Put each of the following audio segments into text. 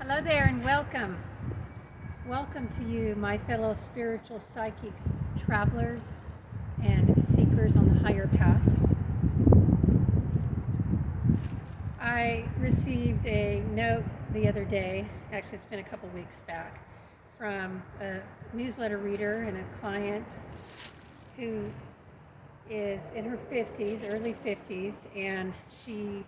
Hello there and welcome. Welcome to you, my fellow spiritual psychic travelers and seekers on the higher path. I received a note the other day, actually it's been a couple weeks back, from a newsletter reader and a client who is in her 50s, early 50s, and she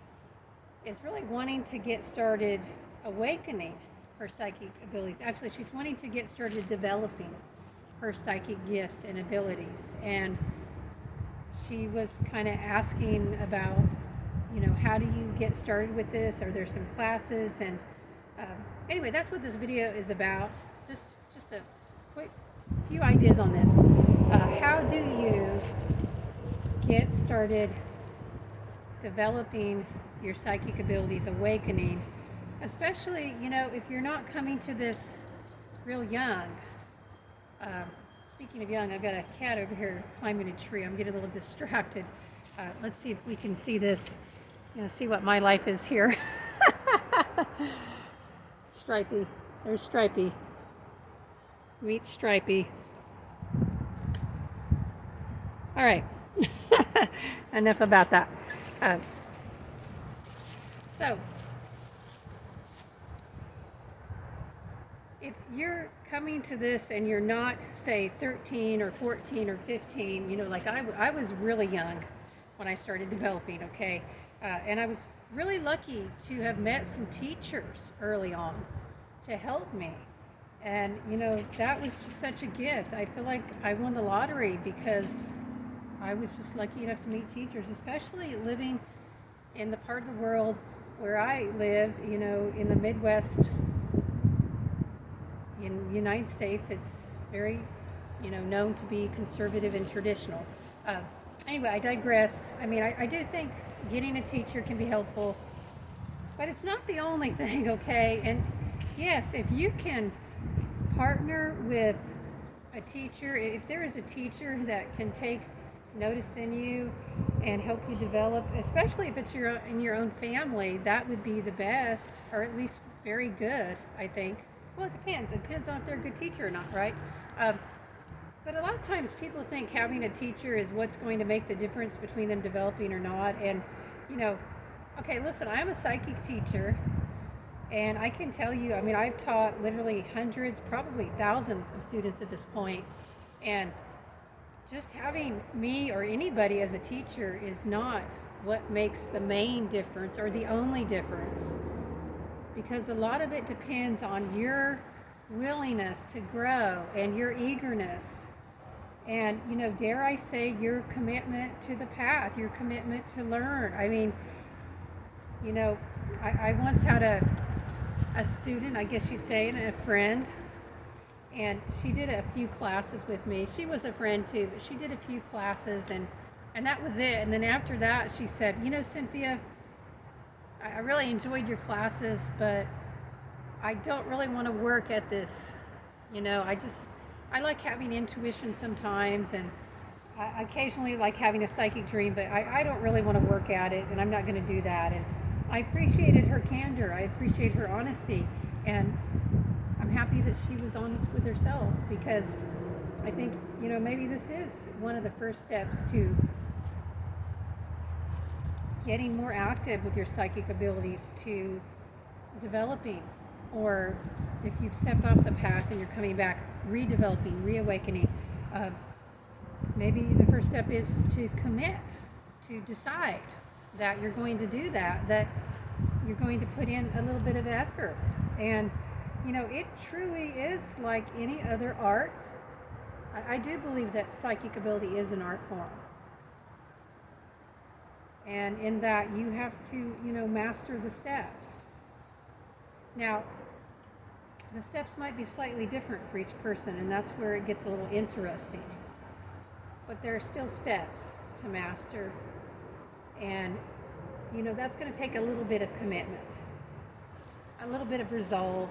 is really wanting to get started awakening her psychic abilities. Actually, she's wanting to get started developing her psychic gifts and abilities. And she was kind of asking about, how do you get started with this? Are there some classes? And anyway, that's what this video is about. Just a quick few ideas on this. How do you get started developing your psychic abilities, awakening? Especially, if you're not coming to this real young. Speaking of young, I've got a cat over here climbing a tree. I'm getting a little distracted. Let's see if we can see this, see what my life is here. Stripey. There's Stripey. Meet Stripey. All right. Enough about that. So, if you're coming to this and you're not, say, 13 or 14 or 15, like I was really young when I started developing, okay? And I was really lucky to have met some teachers early on to help me. And, that was just such a gift. I feel like I won the lottery because I was just lucky enough to meet teachers, especially living in the part of the world where I live, in the Midwest. In the United States, it's very, known to be conservative and traditional. Anyway, I digress. I mean, I do think getting a teacher can be helpful, but it's not the only thing, okay? And yes, if you can partner with a teacher, if there is a teacher that can take notice in you and help you develop, especially if it's in your own family, that would be the best, or at least very good, I think. Well, it depends. It depends on if they're a good teacher or not, right? But a lot of times people think having a teacher is what's going to make the difference between them developing or not. And, okay, listen, I'm a psychic teacher, and I can tell you, I've taught literally hundreds, probably thousands of students at this point, and just having me or anybody as a teacher is not what makes the main difference or the only difference. Because a lot of it depends on your willingness to grow and your eagerness. And, dare I say, your commitment to the path, your commitment to learn. I once had a student, I guess you'd say, and a friend, and she did a few classes with me. She was a friend too, but she did a few classes, and that was it. And then after that, she said, Cynthia, I really enjoyed your classes, but I don't really want to work at this. I like having intuition sometimes, and I occasionally like having a psychic dream, but I don't really want to work at it, and I'm not going to do that. And I appreciated her candor. I appreciate her honesty, and I'm happy that she was honest with herself, because I think, maybe this is one of the first steps to getting more active with your psychic abilities, to developing, or if you've stepped off the path and you're coming back, redeveloping, reawakening. Maybe the first step is to commit, to decide that you're going to do that you're going to put in a little bit of effort. And, it truly is like any other art. I do believe that psychic ability is an art form. And in that you have to, master the steps. Now, the steps might be slightly different for each person, and that's where it gets a little interesting. But there are still steps to master. And, that's going to take a little bit of commitment, a little bit of resolve.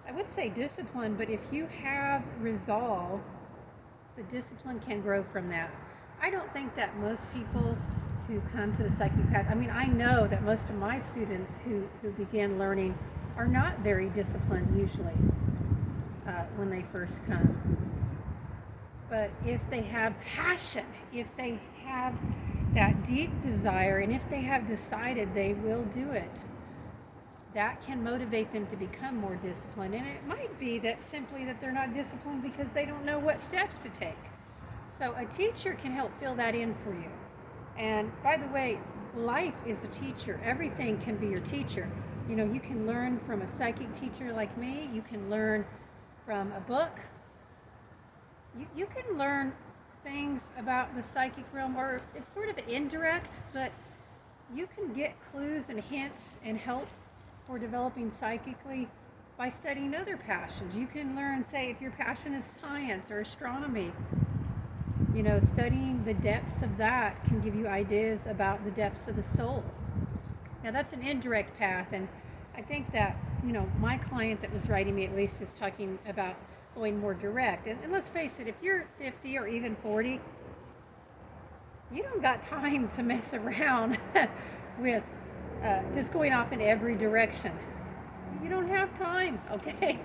I would say discipline, but if you have resolve, the discipline can grow from that. I don't think that most people who come to the psychic path, I know that most of my students who began learning are not very disciplined usually when they first come. But if they have passion, if they have that deep desire, and if they have decided they will do it, that can motivate them to become more disciplined. And it might be that simply that they're not disciplined because they don't know what steps to take. So a teacher can help fill that in for you. And by the way, life is a teacher. Everything can be your teacher. You know, you can learn from a psychic teacher like me. You can learn from a book. You can learn things about the psychic realm, or it's sort of indirect, but you can get clues and hints and help for developing psychically by studying other passions. You can learn, say, if your passion is science or astronomy, you know, studying the depths of that can give you ideas about the depths of the soul. Now, that's an indirect path, and I think that, you know, my client that was writing me at least is talking about going more direct. And let's face it, if you're 50 or even 40, you don't got time to mess around with just going off in every direction. You don't have time, okay?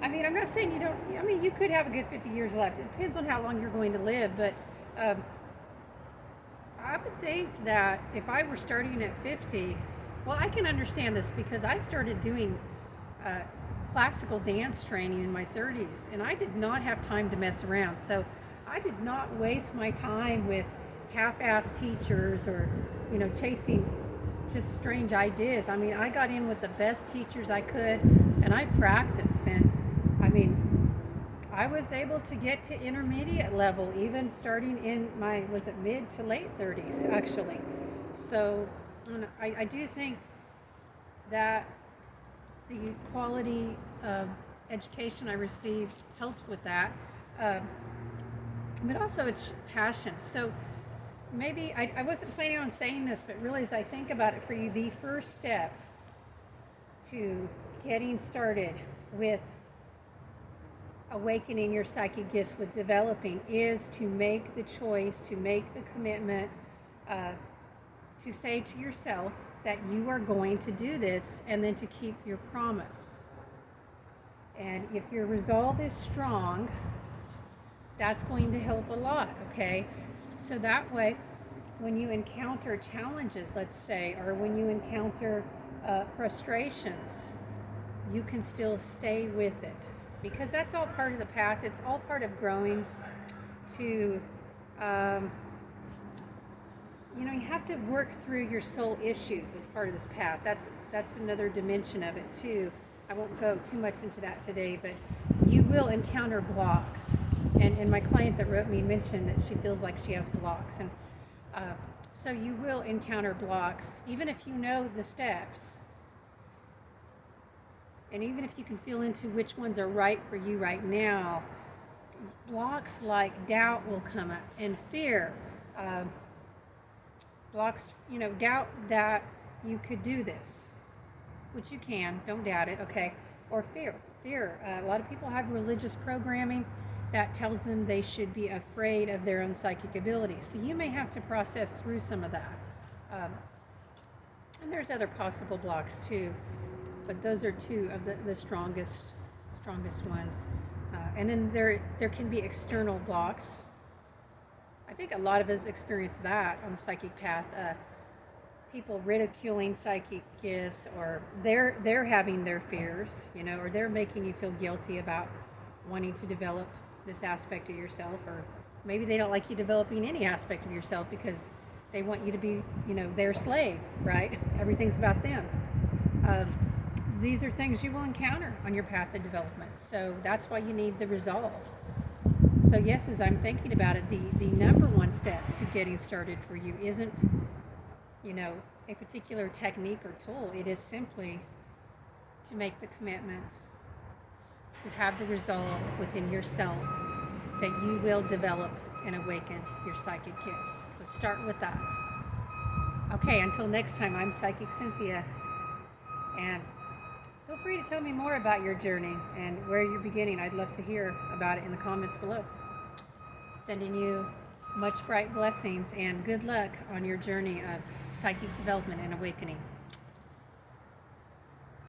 I mean, I'm not saying you don't, I mean, you could have a good 50 years left. It depends on how long you're going to live, but I would think that if I were starting at 50, well, I can understand this because I started doing classical dance training in my 30s, and I did not have time to mess around. So I did not waste my time with half-assed teachers or, you know, chasing just strange ideas. I mean, I got in with the best teachers I could, and I practiced. And I mean, I was able to get to intermediate level, even starting in my, was it mid to late 30s, actually. So I do think that the quality of education I received helped with that. But also it's passion. So maybe, I wasn't planning on saying this, but really as I think about it for you, the first step to getting started with awakening your psychic gifts, with developing, is to make the choice, to make the commitment, to say to yourself that you are going to do this, and then to keep your promise. And if your resolve is strong, that's going to help a lot, okay? So that way, when you encounter challenges, let's say, or when you encounter frustrations, you can still stay with it. Because that's all part of the path. It's all part of growing to, you know, you have to work through your soul issues as part of this path. That's another dimension of it too. I won't go too much into that today, but you will encounter blocks. And my client that wrote me mentioned that she feels like she has blocks. And so you will encounter blocks, even if you know the steps. And even if you can feel into which ones are right for you right now, blocks like doubt will come up, and fear. Blocks, you know, doubt that you could do this, which you can, don't doubt it, okay? Or fear. A lot of people have religious programming that tells them they should be afraid of their own psychic abilities. So you may have to process through some of that. And there's other possible blocks too, but those are two of the strongest ones. And then there can be external blocks. I think a lot of us experience that on the psychic path. People ridiculing psychic gifts, or they're having their fears, you know, or they're making you feel guilty about wanting to develop this aspect of yourself, or maybe they don't like you developing any aspect of yourself because they want you to be, you know, their slave, right? Everything's about them. These are things you will encounter on your path of development. So that's why you need the resolve. So yes, as I'm thinking about it, the number one step to getting started for you isn't, you know, a particular technique or tool. It is simply to make the commitment, to have the resolve within yourself that you will develop and awaken your psychic gifts. So start with that. Okay, until next time, I'm Psychic Cynthia, and feel free to tell me more about your journey and where you're beginning. I'd love to hear about it in the comments below. Sending you much bright blessings and good luck on your journey of psychic development and awakening.